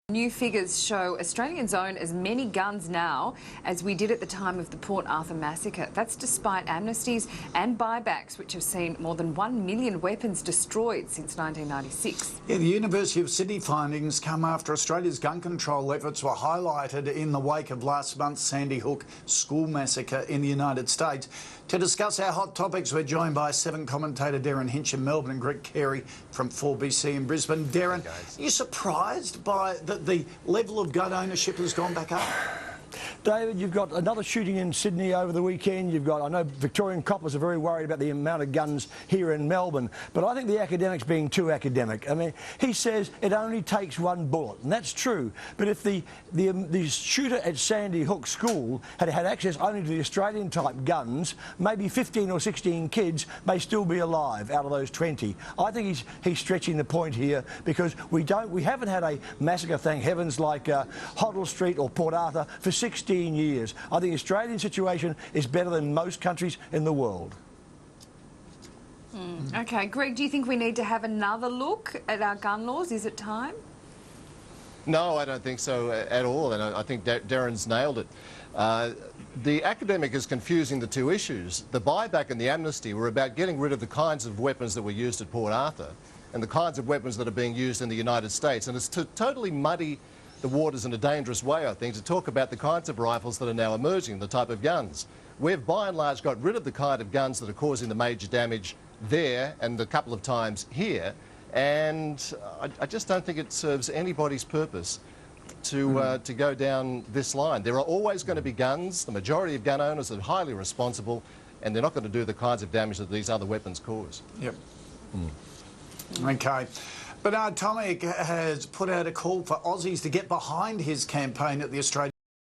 New figures show Australians own as many guns now as we did at the time of the Port Arthur massacre. That's despite amnesties and buybacks, which have seen more than 1 million weapons destroyed since 1996. Yeah, the University of Sydney findings come after Australia's gun control efforts were highlighted in the wake of last month's Sandy Hook school massacre in the United States. To discuss our hot topics, we're joined by Seven commentator Darren Hinch in Melbourne and Greg Carey from 4BC in Brisbane. Darren, are you surprised by the level of gun ownership has gone back up? David, you've got another shooting in Sydney over the weekend. I know Victorian coppers are very worried about the amount of guns here in Melbourne, but I think the academic's being too academic. I mean, he says it only takes one bullet, and that's true. But if the shooter at Sandy Hook School had access only to the Australian-type guns, maybe 15 or 16 kids may still be alive out of those 20. I think he's stretching the point here because we haven't had a massacre, thank heavens, like Hoddle Street or Port Arthur for 16 years. I think the Australian situation is better than most countries in the world. OK, Greg, do you think we need to have another look at our gun laws? Is it time? No, I don't think so at all, and I think Darren's nailed it. The academic is confusing the two issues. The buyback and the amnesty were about getting rid of the kinds of weapons that were used at Port Arthur and the kinds of weapons that are being used in the United States, and it's to totally muddy the waters in a dangerous way, I think, to talk about the kinds of rifles that are now emerging, the type of guns. We've by and large got rid of the kind of guns that are causing the major damage there and a couple of times here, and I just don't think it serves anybody's purpose to go down this line. There are always going to be guns. The majority of gun owners are highly responsible, and they're not going to do the kinds of damage that these other weapons cause. Yep. OK. Bernard Tomic has put out a call for Aussies to get behind his campaign at the Australian